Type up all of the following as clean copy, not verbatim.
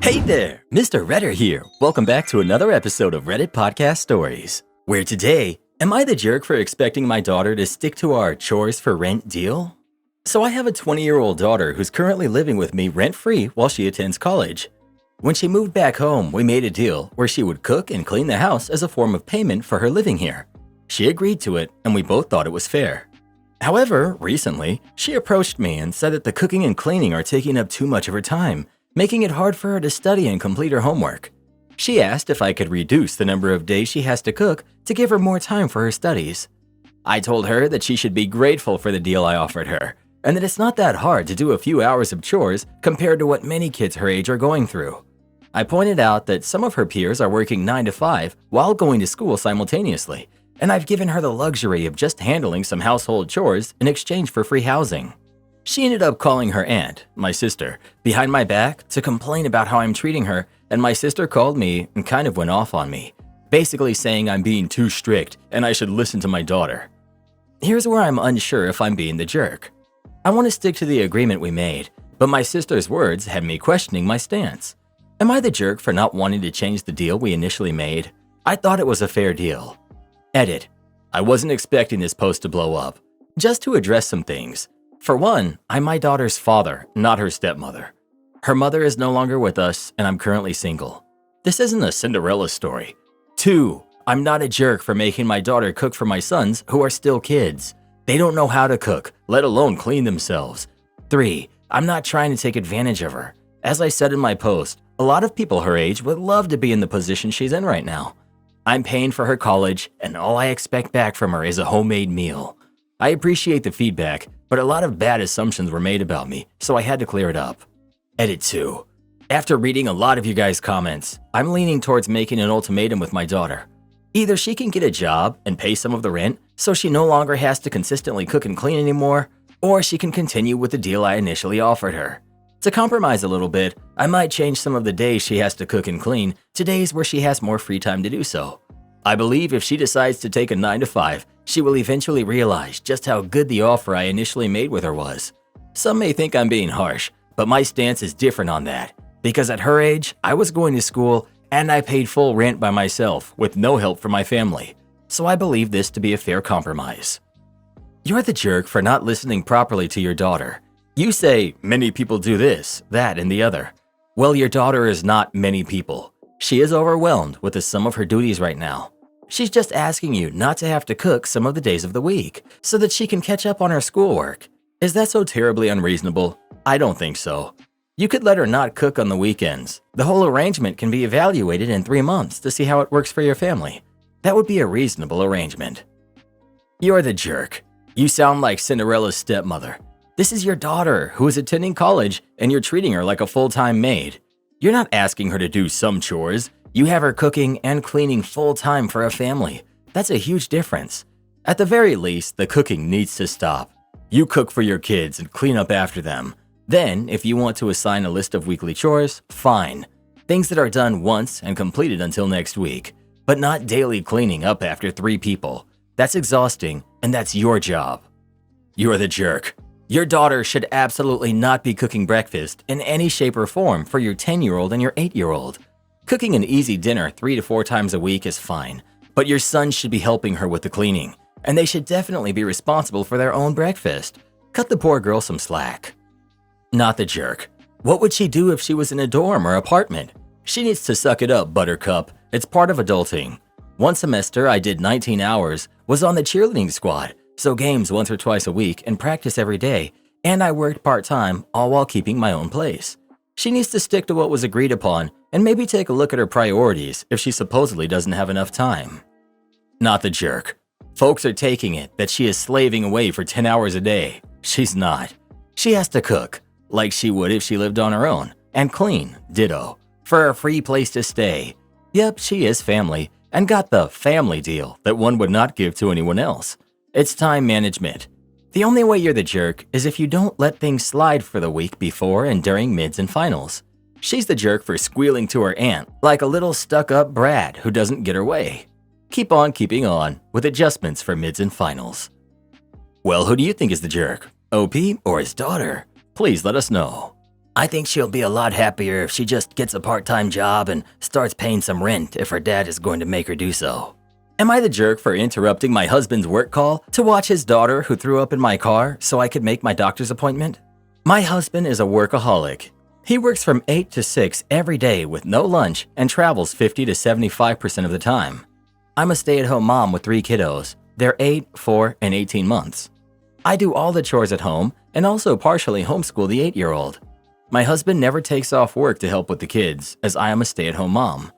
Hey there, Mr. Redder here. Welcome back to another episode of Reddit Podcast Stories, where today, am I the jerk for expecting my daughter to stick to our chores for rent deal? So I have a 20-year-old daughter who's currently living with me rent-free while she attends college. When she moved back home, we made a deal where she would cook and clean the house as a form of payment for her living here. She agreed to it, and we both thought it was fair. However, recently, she approached me and said that the cooking and cleaning are taking up too much of her time, making it hard for her to study and complete her homework. She asked if I could reduce the number of days she has to cook to give her more time for her studies. I told her that she should be grateful for the deal I offered her, and that it's not that hard to do a few hours of chores compared to what many kids her age are going through. I pointed out that some of her peers are working 9 to 5 while going to school simultaneously, and I've given her the luxury of just handling some household chores in exchange for free housing. She ended up calling her aunt, my sister, behind my back to complain about how I'm treating her, and my sister called me and kind of went off on me, basically saying I'm being too strict and I should listen to my daughter. Here's where I'm unsure if I'm being the jerk. I want to stick to the agreement we made, but my sister's words had me questioning my stance. Am I the jerk for not wanting to change the deal we initially made? I thought it was a fair deal. Edit. I wasn't expecting this post to blow up. Just to address some things. For one, I'm my daughter's father, not her stepmother. Her mother is no longer with us, and I'm currently single. This isn't a Cinderella story. 2, I'm not a jerk for making my daughter cook for my sons who are still kids. They don't know how to cook, let alone clean themselves. 3, I'm not trying to take advantage of her. As I said in my post, a lot of people her age would love to be in the position she's in right now. I'm paying for her college, and all I expect back from her is a homemade meal. I appreciate the feedback, but a lot of bad assumptions were made about me, so I had to clear it up. Edit 2. After reading a lot of you guys' comments, I'm leaning towards making an ultimatum with my daughter. Either she can get a job and pay some of the rent so she no longer has to consistently cook and clean anymore, or she can continue with the deal I initially offered her. To compromise a little bit, I might change some of the days she has to cook and clean to days where she has more free time to do so. I believe if she decides to take a 9 to 5, she will eventually realize just how good the offer I initially made with her was. Some may think I'm being harsh, but my stance is different on that, because at her age, I was going to school and I paid full rent by myself with no help from my family, so I believe this to be a fair compromise. You're the jerk for not listening properly to your daughter. You say, many people do this, that, and the other. Well, your daughter is not many people. She is overwhelmed with the sum of her duties right now. She's just asking you not to have to cook some of the days of the week so that she can catch up on her schoolwork. Is that so terribly unreasonable? I don't think so. You could let her not cook on the weekends. The whole arrangement can be evaluated in 3 months to see how it works for your family. That would be a reasonable arrangement. You're the jerk. You sound like Cinderella's stepmother. This is your daughter who is attending college and you're treating her like a full-time maid. You're not asking her to do some chores. You have her cooking and cleaning full-time for a family. That's a huge difference. At the very least, the cooking needs to stop. You cook for your kids and clean up after them. Then, if you want to assign a list of weekly chores, fine. Things that are done once and completed until next week, but not daily cleaning up after 3 people. That's exhausting, and that's your job. You're the jerk. Your daughter should absolutely not be cooking breakfast in any shape or form for your 10-year-old and your 8-year-old. Cooking an easy dinner 3 to 4 times a week is fine, but your sons should be helping her with the cleaning, and they should definitely be responsible for their own breakfast. Cut the poor girl some slack. Not the jerk. What would she do if she was in a dorm or apartment? She needs to suck it up, Buttercup. It's part of adulting. One semester I did 19 hours, was on the cheerleading squad, so games once or twice a week and practice every day, and I worked part-time, all while keeping my own place. She needs to stick to what was agreed upon and maybe take a look at her priorities if she supposedly doesn't have enough time. Not the jerk. Folks are taking it that she is slaving away for 10 hours a day. She's not. She has to cook, like she would if she lived on her own, and clean, ditto, for a free place to stay. Yep, she is family, and got the family deal that one would not give to anyone else. It's time management. The only way you're the jerk is if you don't let things slide for the week before and during mids and finals. She's the jerk for squealing to her aunt like a little stuck-up brat who doesn't get her way. Keep on keeping on with adjustments for mids and finals. Well, who do you think is the jerk? OP or his daughter? Please let us know. I think she'll be a lot happier if she just gets a part-time job and starts paying some rent if her dad is going to make her do so. Am I the jerk for interrupting my husband's work call to watch his daughter who threw up in my car so I could make my doctor's appointment? My husband is a workaholic. He works from 8 to 6 every day with no lunch and travels 50 to 75% of the time. I'm a stay-at-home mom with 3 kiddos. They're 8, 4, and 18 months. I do all the chores at home and also partially homeschool the 8-year-old. My husband never takes off work to help with the kids, as I am a stay-at-home mom.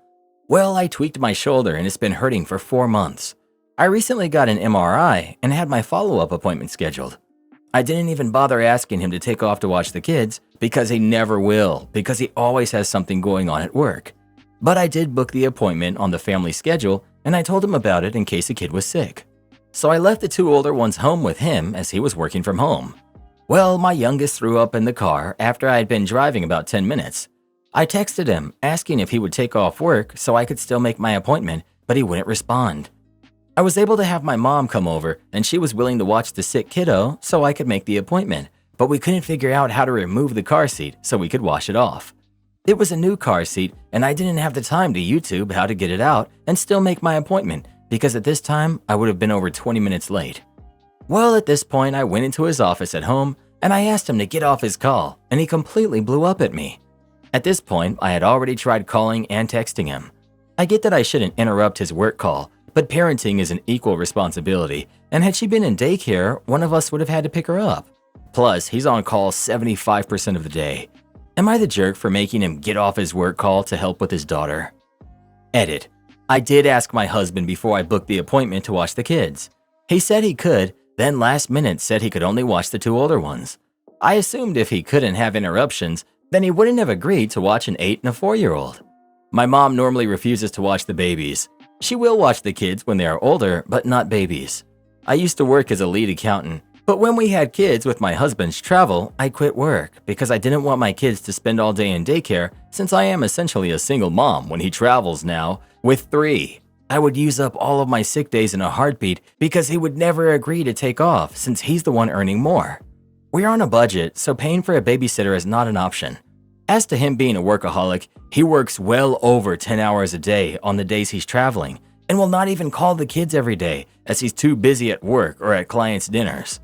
Well, I tweaked my shoulder and it's been hurting for 4 months. I recently got an MRI and had my follow-up appointment scheduled. I didn't even bother asking him to take off to watch the kids because he never will, because he always has something going on at work. But I did book the appointment on the family schedule and I told him about it in case a kid was sick. So I left the 2 older ones home with him as he was working from home. Well, my youngest threw up in the car after I had been driving about 10 minutes. I texted him asking if he would take off work so I could still make my appointment, but he wouldn't respond. I was able to have my mom come over and she was willing to watch the sick kiddo so I could make the appointment, but we couldn't figure out how to remove the car seat so we could wash it off. It was a new car seat and I didn't have the time to YouTube how to get it out and still make my appointment because at this time I would have been over 20 minutes late. Well, at this point I went into his office at home and I asked him to get off his call and he completely blew up at me. At this point, I had already tried calling and texting him. I get that I shouldn't interrupt his work call, but parenting is an equal responsibility, and had she been in daycare, one of us would have had to pick her up. Plus, he's on call 75% of the day. Am I the jerk for making him get off his work call to help with his daughter? Edit. I did ask my husband before I booked the appointment to watch the kids. He said he could, then last minute said he could only watch the 2 older ones. I assumed if he couldn't have interruptions, then he wouldn't have agreed to watch an 8 and a 4-year-old. My mom normally refuses to watch the babies. She will watch the kids when they are older, but not babies. I used to work as a lead accountant, but when we had kids with my husband's travel, I quit work because I didn't want my kids to spend all day in daycare since I am essentially a single mom when he travels now with 3. I would use up all of my sick days in a heartbeat because he would never agree to take off since he's the one earning more. We are on a budget, so paying for a babysitter is not an option. As to him being a workaholic, he works well over 10 hours a day on the days he's traveling and will not even call the kids every day as he's too busy at work or at clients' dinners.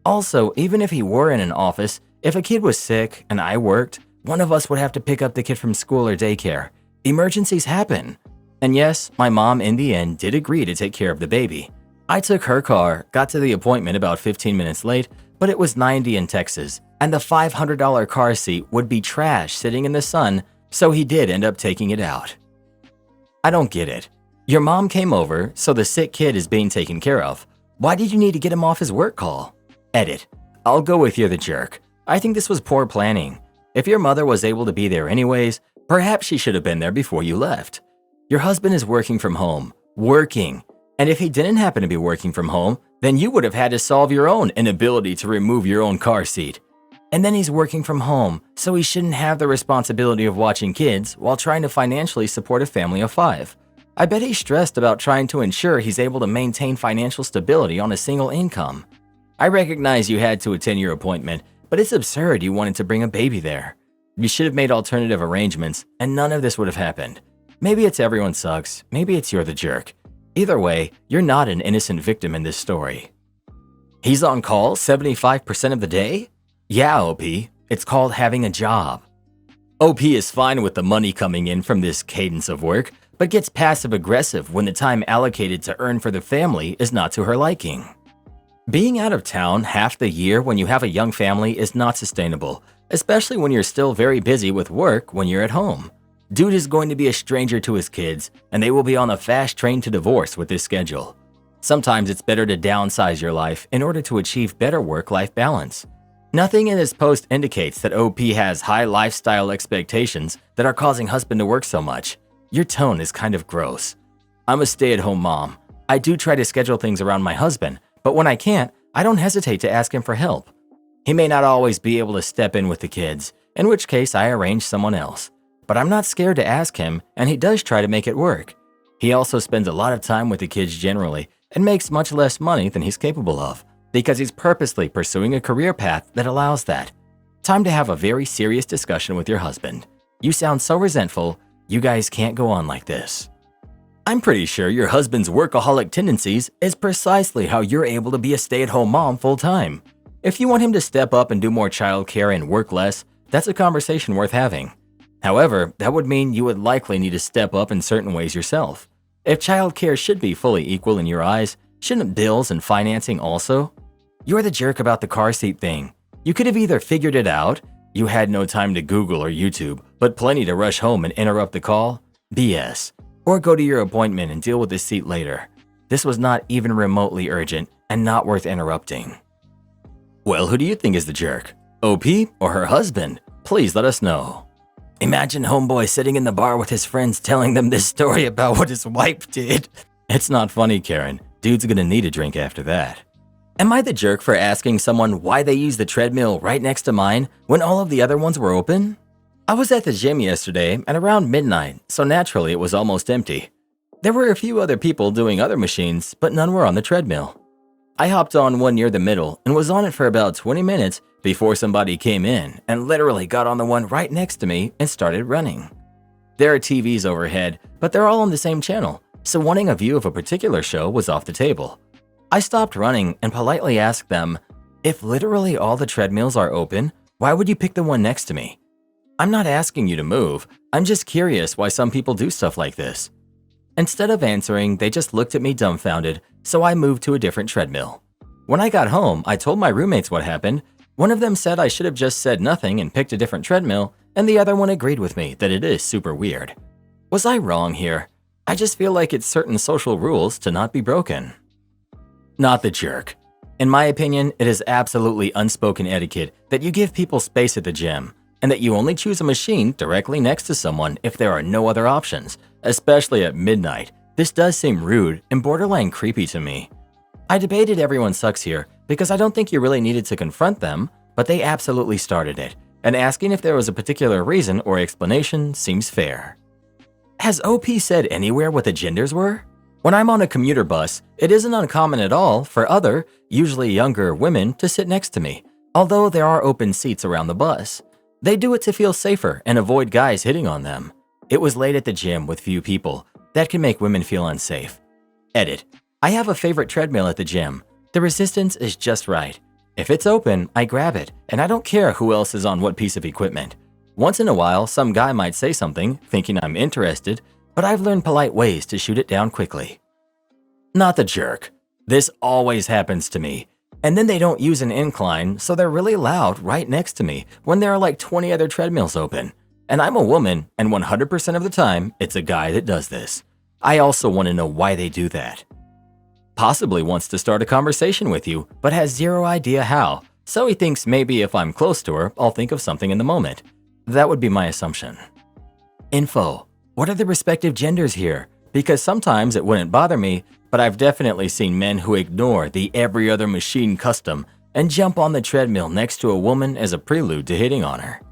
Also, even if he were in an office, if a kid was sick and I worked, one of us would have to pick up the kid from school or daycare. Emergencies happen. And yes, my mom in the end did agree to take care of the baby. I took her car, got to the appointment about 15 minutes late, but it was 90 in Texas, and the $500 car seat would be trash sitting in the sun, so he did end up taking it out. I don't get it. Your mom came over, so the sick kid is being taken care of. Why did you need to get him off his work call? Edit. I'll go with you're the jerk. I think this was poor planning. If your mother was able to be there anyways, perhaps she should have been there before you left. Your husband is working from home. Working. And if he didn't happen to be working from home, then you would have had to solve your own inability to remove your own car seat. And then he's working from home, so he shouldn't have the responsibility of watching kids while trying to financially support a family of 5. I bet he's stressed about trying to ensure he's able to maintain financial stability on a single income. I recognize you had to attend your appointment, but it's absurd you wanted to bring a baby there. You should have made alternative arrangements, and none of this would have happened. Maybe it's everyone sucks, maybe it's you're the jerk. Either way, you're not an innocent victim in this story. He's on call 75% of the day? Yeah, OP. It's called having a job. OP is fine with the money coming in from this cadence of work, but gets passive-aggressive when the time allocated to earn for the family is not to her liking. Being out of town half the year when you have a young family is not sustainable, especially when you're still very busy with work when you're at home. Dude is going to be a stranger to his kids, and they will be on a fast train to divorce with this schedule. Sometimes it's better to downsize your life in order to achieve better work-life balance. Nothing in this post indicates that OP has high lifestyle expectations that are causing husband to work so much. Your tone is kind of gross. I'm a stay-at-home mom. I do try to schedule things around my husband, but when I can't, I don't hesitate to ask him for help. He may not always be able to step in with the kids, in which case I arrange someone else. But I'm not scared to ask him, and he does try to make it work. He also spends a lot of time with the kids generally and makes much less money than he's capable of because he's purposely pursuing a career path that allows that. Time to have a very serious discussion with your husband. You sound so resentful, you guys can't go on like this. I'm pretty sure your husband's workaholic tendencies is precisely how you're able to be a stay-at-home mom full-time. If you want him to step up and do more childcare and work less, that's a conversation worth having. However, that would mean you would likely need to step up in certain ways yourself. If childcare should be fully equal in your eyes, shouldn't bills and financing also? You're the jerk about the car seat thing. You could have either figured it out, you had no time to Google or YouTube, but plenty to rush home and interrupt the call, BS, or go to your appointment and deal with the seat later. This was not even remotely urgent and not worth interrupting. Well, who do you think is the jerk? OP or her husband? Please let us know. Imagine homeboy sitting in the bar with his friends telling them this story about what his wife did. It's not funny, Karen. Dude's gonna need a drink after that. Am I the jerk for asking someone why they used the treadmill right next to mine when all of the other ones were open? I was at the gym yesterday at around midnight, so naturally it was almost empty. There were a few other people doing other machines, but none were on the treadmill. I hopped on one near the middle and was on it for about 20 minutes before somebody came in and literally got on the one right next to me and started running. There are TVs overhead, but they're all on the same channel, so wanting a view of a particular show was off the table. I stopped running and politely asked them, if literally all the treadmills are open, why would you pick the one next to me? I'm not asking you to move, I'm just curious why some people do stuff like this. Instead of answering, they just looked at me dumbfounded, so I moved to a different treadmill. When I got home, I told my roommates what happened. One of them said I should have just said nothing and picked a different treadmill, and the other one agreed with me that it is super weird. Was I wrong here? I just feel like it's certain social rules to not be broken. Not the jerk. In my opinion, it is absolutely unspoken etiquette that you give people space at the gym, and that you only choose a machine directly next to someone if there are no other options, especially at midnight. This does seem rude and borderline creepy to me. I debated everyone sucks here because I don't think you really needed to confront them, but they absolutely started it, and asking if there was a particular reason or explanation seems fair. Has OP said anywhere what the genders were? When I'm on a commuter bus, it isn't uncommon at all for other, usually younger women to sit next to me, although there are open seats around the bus. They do it to feel safer and avoid guys hitting on them. It was late at the gym with few people. That can make women feel unsafe. Edit. I have a favorite treadmill at the gym. The resistance is just right. If it's open, I grab it, and I don't care who else is on what piece of equipment. Once in a while, some guy might say something, thinking I'm interested, but I've learned polite ways to shoot it down quickly. Not the jerk. This always happens to me. And then they don't use an incline, so they're really loud right next to me when there are like 20 other treadmills open. And I'm a woman, and 100% of the time, it's a guy that does this. I also want to know why they do that. Possibly wants to start a conversation with you, but has zero idea how, so he thinks maybe if I'm close to her, I'll think of something in the moment. That would be my assumption. Info. What are the respective genders here? Because sometimes it wouldn't bother me, but I've definitely seen men who ignore the every other machine custom and jump on the treadmill next to a woman as a prelude to hitting on her.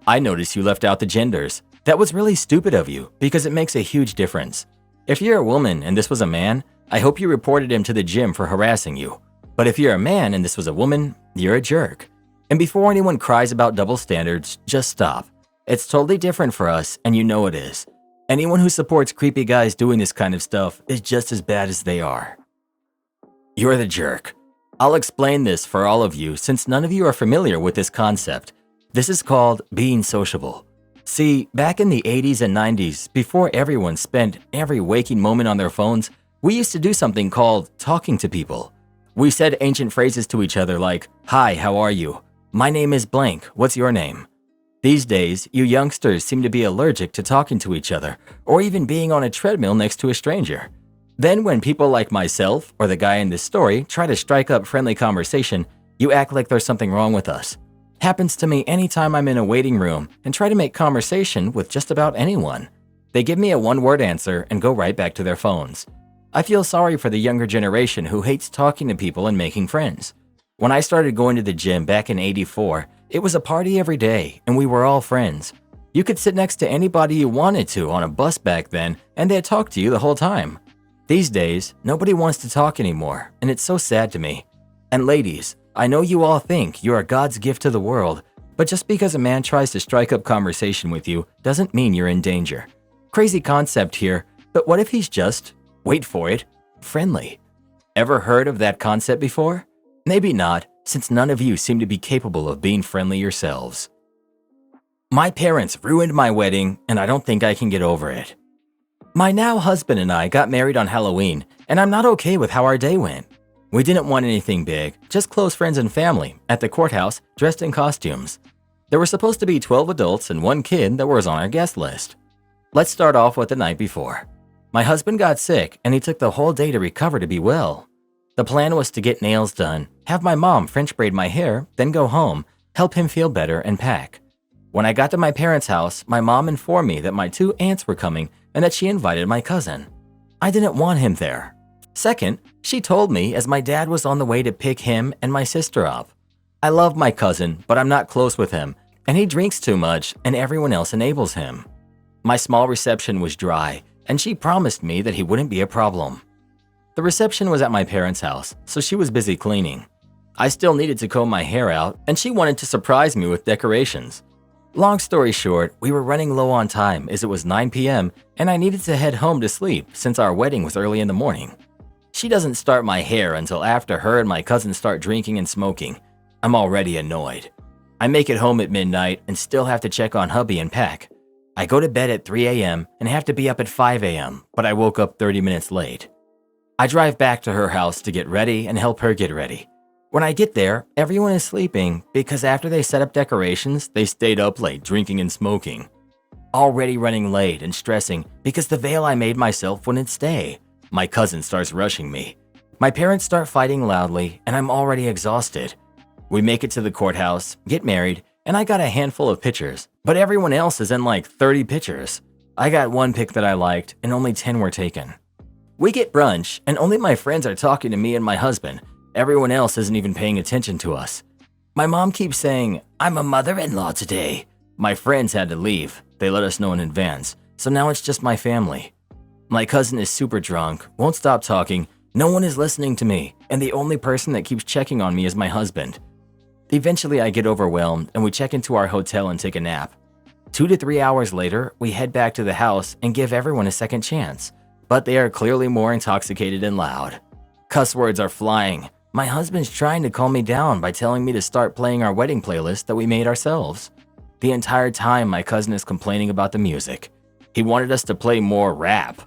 I noticed you left out the genders. That was really stupid of you because it makes a huge difference. If you're a woman and this was a man, I hope you reported him to the gym for harassing you. But if you're a man and this was a woman, you're a jerk. And before anyone cries about double standards, just stop. It's totally different for us, and you know it is. Anyone who supports creepy guys doing this kind of stuff is just as bad as they are. You're the jerk. I'll explain this for all of you since none of you are familiar with this concept. This is called being sociable. See, back in the 80s and 90s, before everyone spent every waking moment on their phones, we used to do something called talking to people. We said ancient phrases to each other like, "Hi, how are you? My name is blank, what's your name?" These days, you youngsters seem to be allergic to talking to each other or even being on a treadmill next to a stranger. Then when people like myself or the guy in this story try to strike up friendly conversation, you act like there's something wrong with us. Happens to me anytime I'm in a waiting room and try to make conversation with just about anyone. They give me a one-word answer and go right back to their phones. I feel sorry for the younger generation who hates talking to people and making friends. When I started going to the gym back in '84, it was a party every day and we were all friends. You could sit next to anybody you wanted to on a bus back then and they'd talk to you the whole time. These days, nobody wants to talk anymore and it's so sad to me. And ladies, I know you all think you are God's gift to the world, But just because a man tries to strike up conversation with you doesn't mean you're in danger. Crazy concept here, but what if he's just, wait for it, friendly? Ever heard of that concept before? Maybe not, since none of you seem to be capable of being friendly yourselves. My parents ruined my wedding, and I don't think I can get over it. My now husband and I got married on Halloween, and I'm not okay with how our day went. We didn't want anything big, just close friends and family at the courthouse dressed in costumes. There were supposed to be 12 adults and 1 kid that was on our guest list. Let's start off with the night before. My husband got sick, and he took the whole day to recover to be well. The plan was to get nails done, have my mom French braid my hair, then go home, help him feel better, and pack. When I got to my parents' house, my mom informed me that my 2 aunts were coming and that she invited my cousin. I didn't want him there. Second, she told me as my dad was on the way to pick him and my sister up. I love my cousin, but I'm not close with him, and he drinks too much and everyone else enables him. My small reception was dry, and she promised me that he wouldn't be a problem. The reception was at my parents' house, so she was busy cleaning. I still needed to comb my hair out, and she wanted to surprise me with decorations. Long story short, we were running low on time as it was 9 p.m. and I needed to head home to sleep since our wedding was early in the morning. She doesn't start my hair until after her and my cousin start drinking and smoking. I'm already annoyed. I make it home at midnight and still have to check on hubby and pack. I go to bed at 3 a.m. and have to be up at 5 a.m., but I woke up 30 minutes late. I drive back to her house to get ready and help her get ready. When I get there, everyone is sleeping because after they set up decorations, they stayed up late drinking and smoking. Already running late and stressing because the veil I made myself wouldn't stay. My cousin starts rushing me. My parents start fighting loudly and I'm already exhausted. We make it to the courthouse, get married, and I got a handful of pictures, but everyone else is in like 30 pictures. I got 1 pic that I liked and only 10 were taken. We get brunch and only my friends are talking to me and my husband. Everyone else isn't even paying attention to us. My mom keeps saying, "I'm a mother-in-law today." My friends had to leave. They let us know in advance, so now it's just my family. My cousin is super drunk, won't stop talking, no one is listening to me, and the only person that keeps checking on me is my husband. Eventually I get overwhelmed and we check into our hotel and take a nap. 2 to 3 hours later, we head back to the house and give everyone a second chance, but they are clearly more intoxicated and loud. Cuss words are flying. My husband's trying to calm me down by telling me to start playing our wedding playlist that we made ourselves. The entire time my cousin is complaining about the music. He wanted us to play more rap.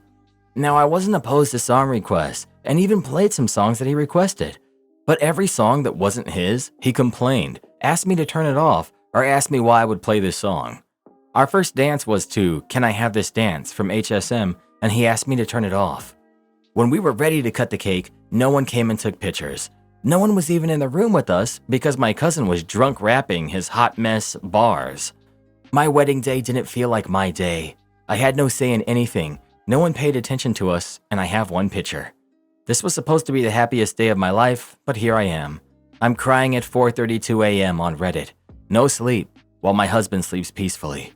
Now I wasn't opposed to song requests and even played some songs that he requested. But every song that wasn't his, he complained, asked me to turn it off, or asked me why I would play this song. Our first dance was to "Can I Have This Dance" from HSM, and he asked me to turn it off. When we were ready to cut the cake, no one came and took pictures. No one was even in the room with us because my cousin was drunk rapping his hot mess bars. My wedding day didn't feel like my day. I had no say in anything, no one paid attention to us, and I have 1 picture. This was supposed to be the happiest day of my life, but here I am. I'm crying at 4:32 a.m. on Reddit. No sleep, while my husband sleeps peacefully.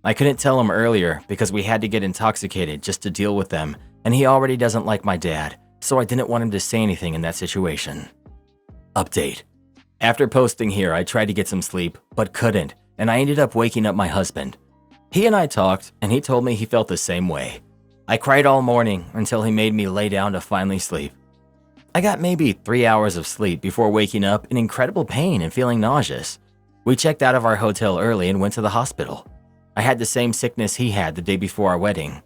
I couldn't tell him earlier because we had to get intoxicated just to deal with them, and he already doesn't like my dad, so I didn't want him to say anything in that situation. Update. After posting here, I tried to get some sleep, but couldn't, and I ended up waking up my husband. He and I talked, and he told me he felt the same way. I cried all morning until he made me lay down to finally sleep. I got maybe 3 hours of sleep before waking up in incredible pain and feeling nauseous. We checked out of our hotel early and went to the hospital. I had the same sickness he had the day before our wedding.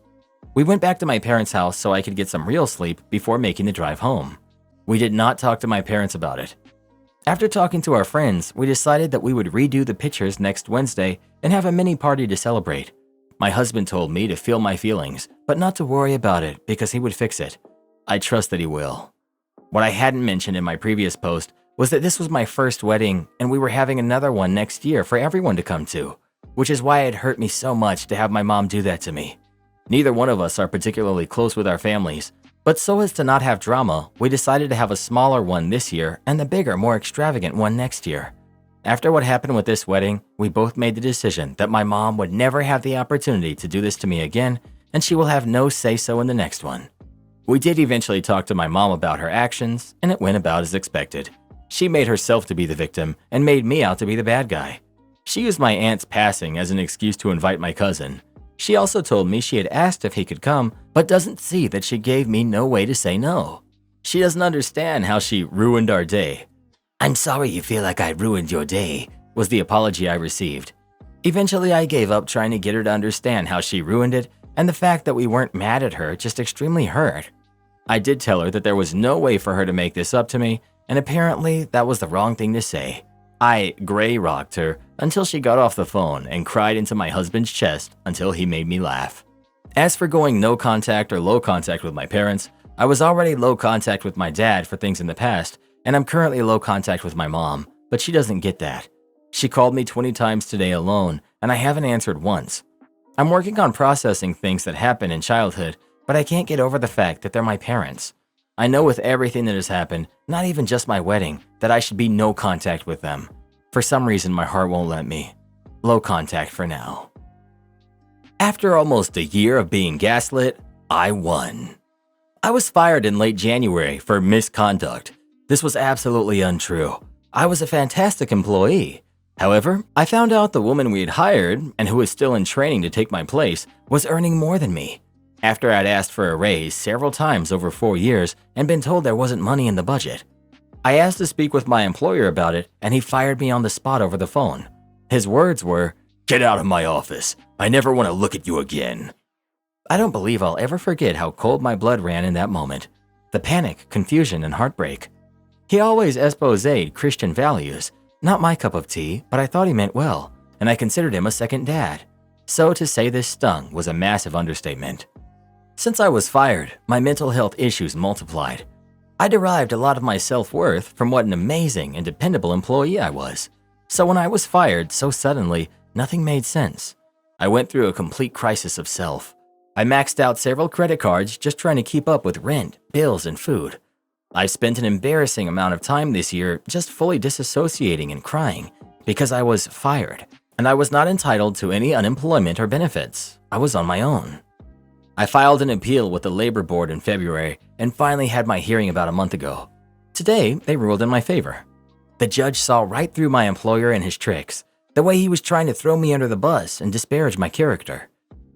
We went back to my parents' house so I could get some real sleep before making the drive home. We did not talk to my parents about it. After talking to our friends, we decided that we would redo the pictures next Wednesday and have a mini party to celebrate. My husband told me to feel my feelings, but not to worry about it because he would fix it. I trust that he will. What I hadn't mentioned in my previous post was that this was my first wedding and we were having another one next year for everyone to come to, which is why it hurt me so much to have my mom do that to me. Neither one of us are particularly close with our families, but so as to not have drama, we decided to have a smaller one this year and the bigger, more extravagant one next year. After what happened with this wedding, we both made the decision that my mom would never have the opportunity to do this to me again, and she will have no say-so in the next one. We did eventually talk to my mom about her actions, and it went about as expected. She made herself to be the victim and made me out to be the bad guy. She used my aunt's passing as an excuse to invite my cousin. She also told me she had asked if he could come, but doesn't see that she gave me no way to say no. She doesn't understand how she ruined our day. "I'm sorry you feel like I ruined your day," was the apology I received. Eventually, I gave up trying to get her to understand how she ruined it, and the fact that we weren't mad at her just extremely hurt. I did tell her that there was no way for her to make this up to me, and apparently that was the wrong thing to say. I gray-rocked her until she got off the phone and cried into my husband's chest until he made me laugh. As for going no contact or low contact with my parents, I was already low contact with my dad for things in the past, and I'm currently low contact with my mom, but she doesn't get that. She called me 20 times today alone, and I haven't answered once. I'm working on processing things that happened in childhood, but I can't get over the fact that they're my parents. I know with everything that has happened, not even just my wedding, that I should be no contact with them. For some reason, my heart won't let me. Low contact for now. After almost a year of being gaslit, I won. I was fired in late January for misconduct. This was absolutely untrue. I was a fantastic employee. However, I found out the woman we had hired, and who was still in training to take my place, was earning more than me. After I'd asked for a raise several times over 4 years and been told there wasn't money in the budget. I asked to speak with my employer about it, and he fired me on the spot over the phone. His words were, "Get out of my office. I never want to look at you again." I don't believe I'll ever forget how cold my blood ran in that moment. The panic, confusion, and heartbreak. He always exposed Christian values. Not my cup of tea, but I thought he meant well, and I considered him a second dad. So to say this stung was a massive understatement. Since I was fired, my mental health issues multiplied. I derived a lot of my self-worth from what an amazing and dependable employee I was. So when I was fired so suddenly, nothing made sense. I went through a complete crisis of self. I maxed out several credit cards just trying to keep up with rent, bills, and food. I spent an embarrassing amount of time this year just fully disassociating and crying because I was fired, and I was not entitled to any unemployment or benefits. I was on my own. I filed an appeal with the labor board in February and finally had my hearing about a month ago. Today, they ruled in my favor. The judge saw right through my employer and his tricks, the way he was trying to throw me under the bus and disparage my character.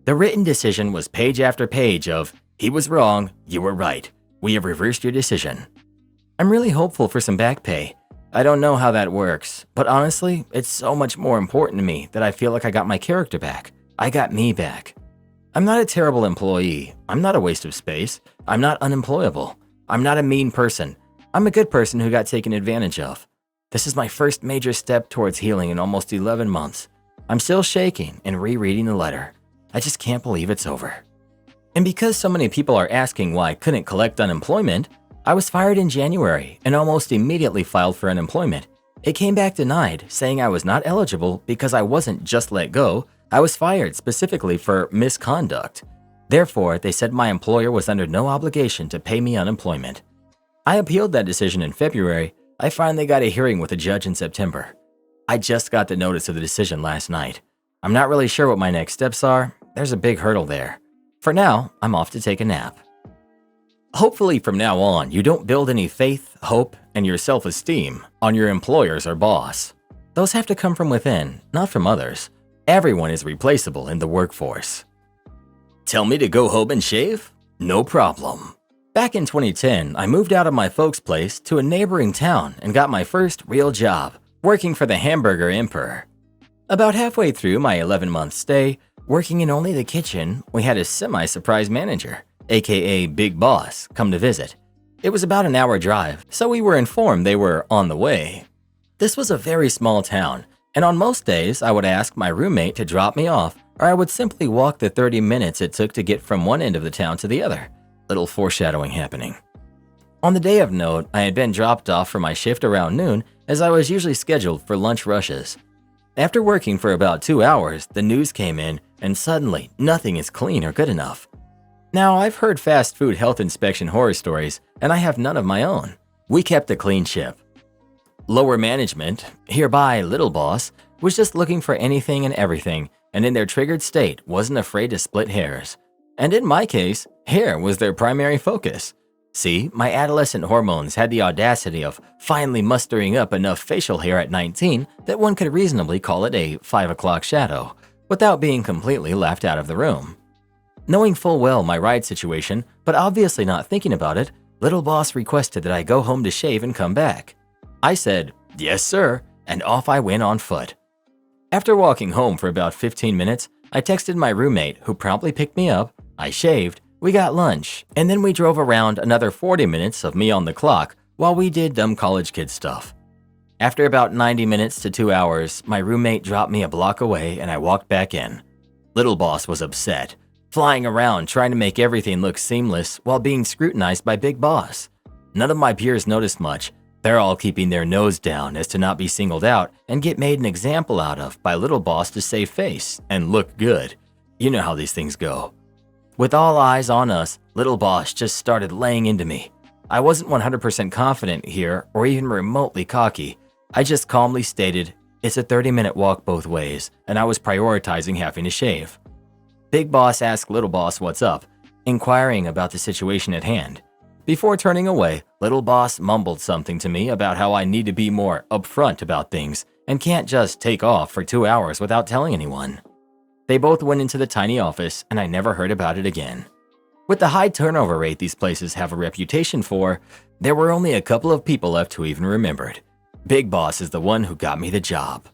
The written decision was page after page of, "He was wrong, you were right. We have reversed your decision." I'm really hopeful for some back pay. I don't know how that works, but honestly, it's so much more important to me that I feel like I got my character back. I got me back. I'm not a terrible employee. I'm not a waste of space. I'm not unemployable. I'm not a mean person. I'm a good person who got taken advantage of. This is my first major step towards healing in almost 11 months. I'm still shaking and rereading the letter. I just can't believe it's over. And because so many people are asking why I couldn't collect unemployment, I was fired in January and almost immediately filed for unemployment. It came back denied, saying I was not eligible because I wasn't just let go, I was fired specifically for misconduct. Therefore, they said my employer was under no obligation to pay me unemployment. I appealed that decision in February. I finally got a hearing with a judge in September. I just got the notice of the decision last night. I'm not really sure what my next steps are. There's a big hurdle there. For now, I'm off to take a nap. Hopefully from now on, you don't build any faith, hope, and your self-esteem on your employers or boss. Those have to come from within, not from others. Everyone is replaceable in the workforce. Tell me to go home and shave? No problem. Back in 2010, I moved out of my folks' place to a neighboring town and got my first real job, working for the Hamburger Emperor. About halfway through my 11-month stay, working in only the kitchen, we had a semi-surprise manager, aka Big Boss, come to visit. It was about an hour drive, so we were informed they were on the way. This was a very small town, and on most days I would ask my roommate to drop me off, or I would simply walk the 30 minutes it took to get from one end of the town to the other. Little foreshadowing happening. On the day of note, I had been dropped off for my shift around noon, as I was usually scheduled for lunch rushes. After working for about 2 hours, the news came in, and suddenly nothing is clean or good enough. Now, I've heard fast food health inspection horror stories, and I have none of my own. We kept a clean ship. Lower management, hereby Little Boss, was just looking for anything and everything, and in their triggered state wasn't afraid to split hairs. And in my case, hair was their primary focus. See, my adolescent hormones had the audacity of finally mustering up enough facial hair at 19 that one could reasonably call it a 5 o'clock shadow, without being completely laughed out of the room. Knowing full well my ride situation, but obviously not thinking about it, little boss requested that I go home to shave and come back. I said, "Yes, sir," and off I went on foot. After walking home for about 15 minutes, I texted my roommate, who promptly picked me up. I shaved, we got lunch, and then we drove around another 40 minutes of me on the clock while we did dumb college kid stuff. After about 90 minutes to 2 hours, my roommate dropped me a block away and I walked back in. Little boss was upset, flying around trying to make everything look seamless while being scrutinized by Big Boss. None of my peers noticed much. They're all keeping their nose down as to not be singled out and get made an example out of by Little Boss to save face and look good. You know how these things go. With all eyes on us, Little Boss just started laying into me. I wasn't 100% confident here or even remotely cocky. I just calmly stated, it's a 30-minute walk both ways, and I was prioritizing having to shave. Big Boss asked Little Boss what's up, inquiring about the situation at hand. Before turning away, Little Boss mumbled something to me about how I need to be more upfront about things and can't just take off for 2 hours without telling anyone. They both went into the tiny office and I never heard about it again. With the high turnover rate these places have a reputation for, there were only a couple of people left who even remembered. Big Boss is the one who got me the job.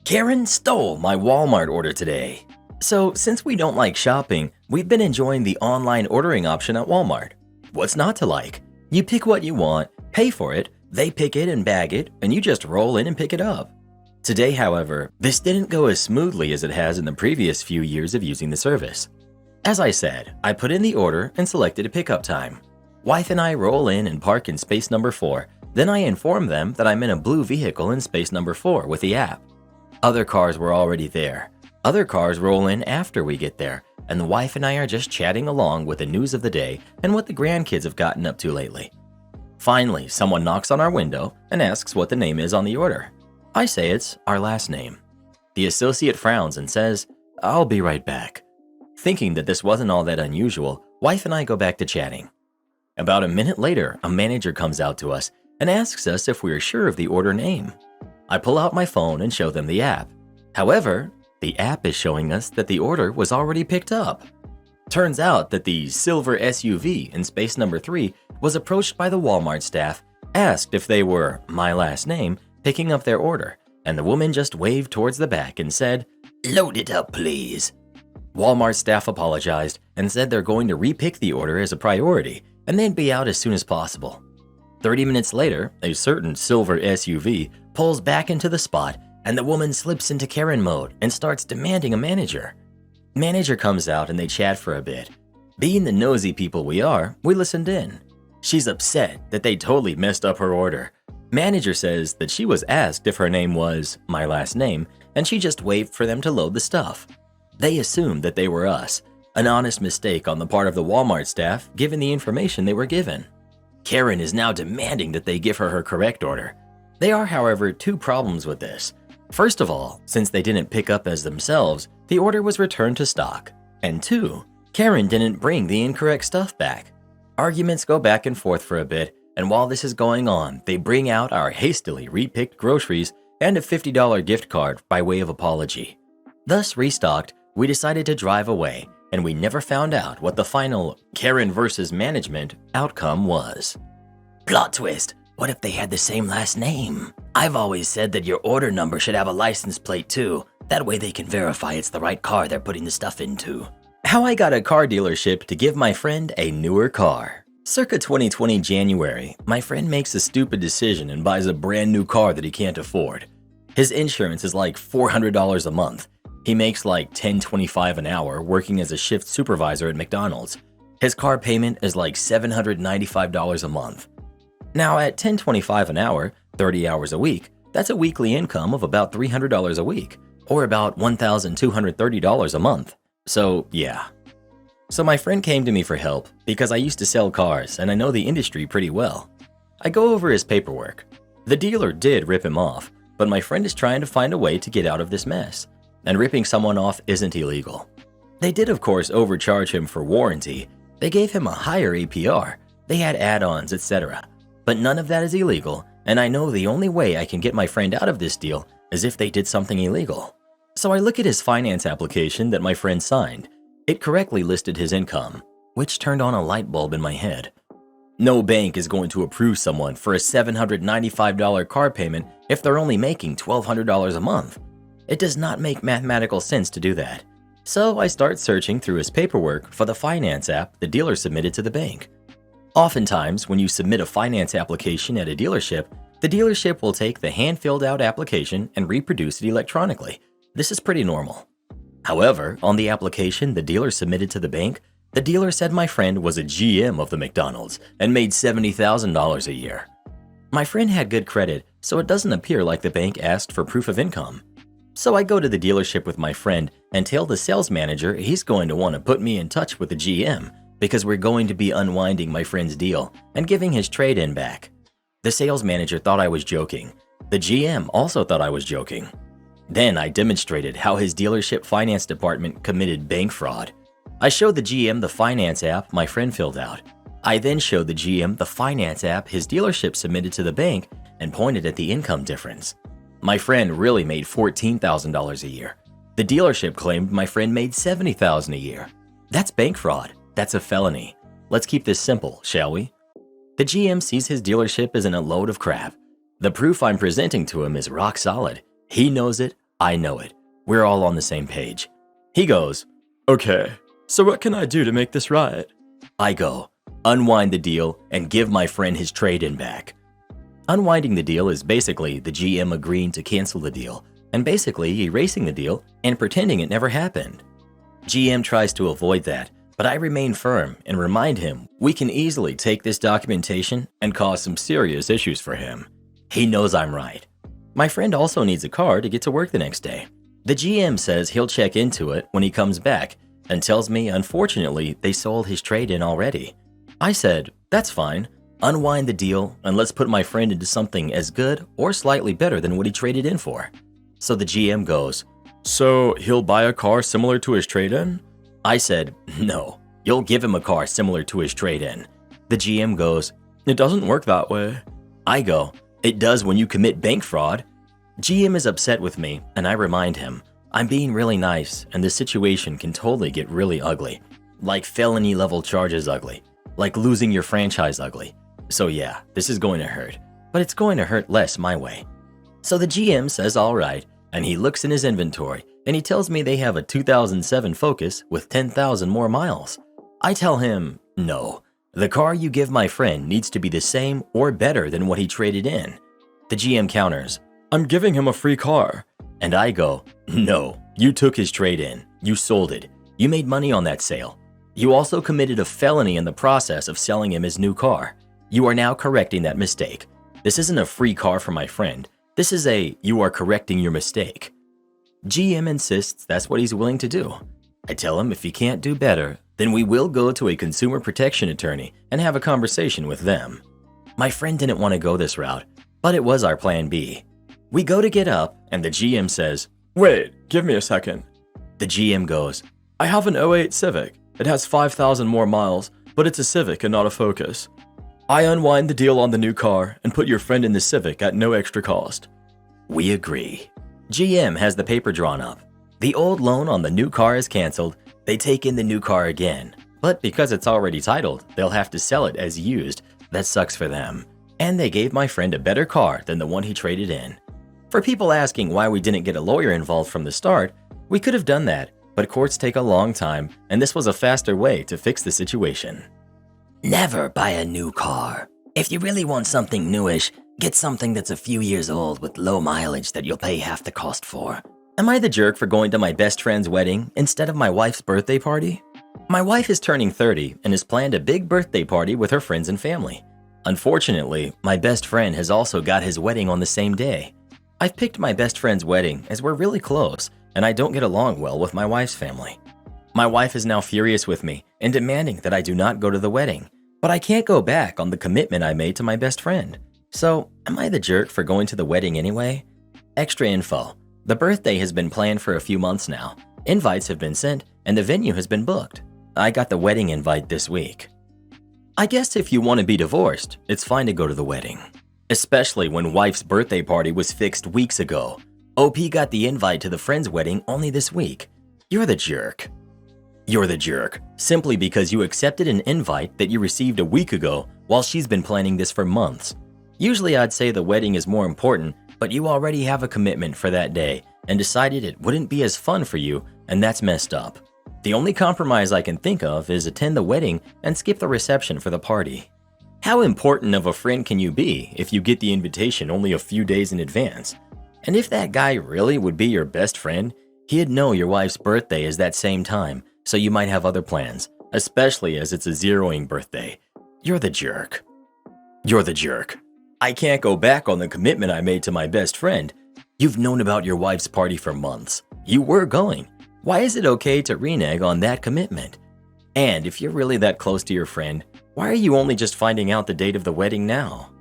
Karen stole my Walmart order today. So since we don't like shopping, we've been enjoying the online ordering option at Walmart. What's not to like? You pick what you want, pay for it, they pick it and bag it, and you just roll in and pick it up. Today, however, this didn't go as smoothly as it has in the previous few years of using the service. As I said, I put in the order and selected a pickup time. Wife and I roll in and park in space number 4, then I inform them that I'm in a blue vehicle in space number 4 with the app. Other cars were already there. Other cars roll in after we get there, and the wife and I are just chatting along with the news of the day and what the grandkids have gotten up to lately. Finally, someone knocks on our window and asks what the name is on the order. I say it's our last name. The associate frowns and says, "I'll be right back." Thinking that this wasn't all that unusual, wife and I go back to chatting. About a minute later, a manager comes out to us and asks us if we are sure of the order name. I pull out my phone and show them the app. However, the app is showing us that the order was already picked up. Turns out that the silver SUV in space number 3 was approached by the Walmart staff, asked if they were my last name, picking up their order, and the woman just waved towards the back and said, "Load it up, please." Walmart staff apologized and said they're going to repick the order as a priority and they'd be out as soon as possible. 30 minutes later, a certain silver SUV pulls back into the spot and the woman slips into Karen mode and starts demanding a manager. Manager comes out and they chat for a bit. Being the nosy people we are, we listened in. She's upset that they totally messed up her order. Manager says that she was asked if her name was my last name, and she just waved for them to load the stuff. They assumed that they were us, an honest mistake on the part of the Walmart staff given the information they were given. Karen is now demanding that they give her her correct order. There are, however, 2 problems with this. First of all, since they didn't pick up as themselves, the order was returned to stock. And 2, Karen didn't bring the incorrect stuff back. Arguments go back and forth for a bit, and while this is going on, they bring out our hastily repicked groceries and a $50 gift card by way of apology. Thus restocked, we decided to drive away, and we never found out what the final Karen versus management outcome was. Plot twist, what if they had the same last name? I've always said that your order number should have a license plate too. That way they can verify it's the right car they're putting the stuff into. How I got a car dealership to give my friend a newer car. Circa 2020 January, my friend makes a stupid decision and buys a brand new car that he can't afford. His insurance is like $400 a month. He makes like $10.25 an hour working as a shift supervisor at McDonald's. His car payment is like $795 a month. Now at $10.25 an hour, 30 hours a week, that's a weekly income of about $300 a week, or about $1,230 a month. So yeah. So my friend came to me for help because I used to sell cars and I know the industry pretty well. I go over his paperwork. The dealer did rip him off, but my friend is trying to find a way to get out of this mess. And ripping someone off isn't illegal. They did of course overcharge him for warranty. They gave him a higher APR, They had add-ons, etc. But none of that is illegal, and I know the only way I can get my friend out of this deal is if they did something illegal. So I look at his finance application that my friend signed. It correctly listed his income, which turned on a light bulb in my head. No bank is going to approve someone for a $795 car payment if they're only making $1,200 a month. It does not make mathematical sense to do that. So I start searching through his paperwork for the finance app the dealer submitted to the bank. Oftentimes, when you submit a finance application at a dealership, the dealership will take the hand-filled out application and reproduce it electronically. This is pretty normal. However, on the application the dealer submitted to the bank, the dealer said my friend was a GM of the McDonald's and made $70,000 a year. My friend had good credit, so it doesn't appear like the bank asked for proof of income. So I go to the dealership with my friend and tell the sales manager he's going to want to put me in touch with the GM because we're going to be unwinding my friend's deal and giving his trade-in back. The sales manager thought I was joking. The GM also thought I was joking. Then I demonstrated how his dealership finance department committed bank fraud. I showed the GM the finance app my friend filled out. I then showed the GM the finance app his dealership submitted to the bank and pointed at the income difference. My friend really made $14,000 a year. The dealership claimed my friend made $70,000 a year. That's bank fraud. That's a felony. Let's keep this simple, shall we? The GM sees his dealership is in a load of crap. The proof I'm presenting to him is rock solid. He knows it, I know it. We're all on the same page. He goes, "Okay, so what can I do to make this right?" I go, "Unwind the deal and give my friend his trade-in back." Unwinding the deal is basically the GM agreeing to cancel the deal and basically erasing the deal and pretending it never happened. GM tries to avoid that, but I remain firm and remind him we can easily take this documentation and cause some serious issues for him. He knows I'm right. My friend also needs a car to get to work the next day. The GM says he'll check into it when he comes back and tells me unfortunately they sold his trade-in already. I said, "That's fine. Unwind the deal and let's put my friend into something as good or slightly better than what he traded in for." So the GM goes, "So he'll buy a car similar to his trade-in?" I said, "No, you'll give him a car similar to his trade-in." The GM goes, "It doesn't work that way." I go, "It does when you commit bank fraud." GM is upset with me and I remind him, I'm being really nice and the situation can totally get really ugly. Like felony level charges ugly. Like losing your franchise ugly. So yeah, this is going to hurt, but it's going to hurt less my way. So the GM says all right, and he looks in his inventory and he tells me they have a 2007 Focus with 10,000 more miles. I tell him, no, the car you give my friend needs to be the same or better than what he traded in. The GM counters, "I'm giving him a free car." And I go, "No, you took his trade-in, you sold it, you made money on that sale. You also committed a felony in the process of selling him his new car. You are now correcting that mistake. This isn't a free car for my friend. This is you are correcting your mistake." GM insists that's what he's willing to do. I tell him if he can't do better, then we will go to a consumer protection attorney and have a conversation with them. My friend didn't want to go this route, but it was our plan B. We go to get up and the GM says, "Wait, give me a second." The GM goes, "I have an '08 Civic. It has 5,000 more miles, but it's a Civic and not a Focus. I unwind the deal on the new car and put your friend in the Civic at no extra cost." We agree. GM has the paper drawn up. The old loan on the new car is canceled. They take in the new car again. But because it's already titled, they'll have to sell it as used. That sucks for them. And they gave my friend a better car than the one he traded in. For people asking why we didn't get a lawyer involved from the start, we could have done that, but courts take a long time, and this was a faster way to fix the situation. Never buy a new car. If you really want something newish, get something that's a few years old with low mileage that you'll pay half the cost for. Am I the jerk for going to my best friend's wedding instead of my wife's birthday party? My wife is turning 30 and has planned a big birthday party with her friends and family. Unfortunately, my best friend has also got his wedding on the same day. I've picked my best friend's wedding as we're really close and I don't get along well with my wife's family. My wife is now furious with me and demanding that I do not go to the wedding, but I can't go back on the commitment I made to my best friend. So, am I the jerk for going to the wedding anyway? Extra info. The birthday has been planned for a few months now. Invites have been sent and the venue has been booked. I got the wedding invite this week. I guess if you want to be divorced, it's fine to go to the wedding. Especially when wife's birthday party was fixed weeks ago. OP got the invite to the friend's wedding only this week. You're the jerk. You're the jerk, simply because you accepted an invite that you received a week ago while she's been planning this for months. Usually I'd say the wedding is more important, but you already have a commitment for that day and decided it wouldn't be as fun for you, and that's messed up. The only compromise I can think of is attend the wedding and skip the reception for the party. How important of a friend can you be if you get the invitation only a few days in advance? And if that guy really would be your best friend, he'd know your wife's birthday is that same time, so you might have other plans, especially as it's a zeroing birthday. You're the jerk. You're the jerk. I can't go back on the commitment I made to my best friend. You've known about your wife's party for months. You were going. Why is it okay to renege on that commitment? And if you're really that close to your friend, why are you only just finding out the date of the wedding now?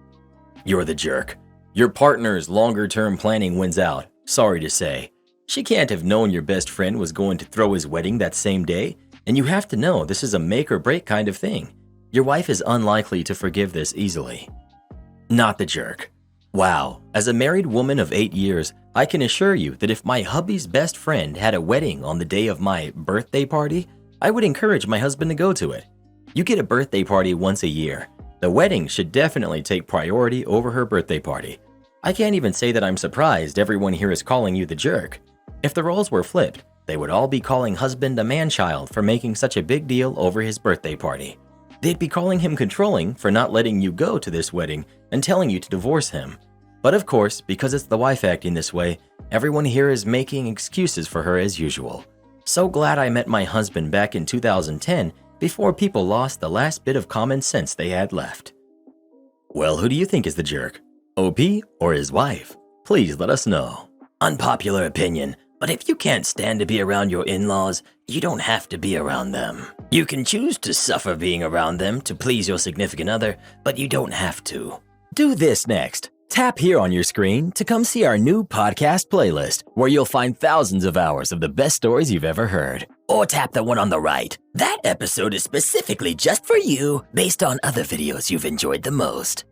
You're the jerk. Your partner's longer-term planning wins out, sorry to say. She can't have known your best friend was going to throw his wedding that same day, and you have to know this is a make-or-break kind of thing. Your wife is unlikely to forgive this easily. Not the jerk. Wow, as a married woman of 8 years, I can assure you that if my hubby's best friend had a wedding on the day of my birthday party, I would encourage my husband to go to it. You get a birthday party once a year. The wedding should definitely take priority over her birthday party. I can't even say that I'm surprised everyone here is calling you the jerk. If the roles were flipped, they would all be calling husband a man-child for making such a big deal over his birthday party. They'd be calling him controlling for not letting you go to this wedding and telling you to divorce him. But of course, because it's the wife acting this way, everyone here is making excuses for her as usual. So glad I met my husband back in 2010 before people lost the last bit of common sense they had left. Well, who do you think is the jerk? OP or his wife? Please let us know. Unpopular opinion, but if you can't stand to be around your in-laws, you don't have to be around them. You can choose to suffer being around them to please your significant other, but you don't have to. Do this next. Tap here on your screen to come see our new podcast playlist, where you'll find thousands of hours of the best stories you've ever heard. Or tap the one on the right. That episode is specifically just for you, based on other videos you've enjoyed the most.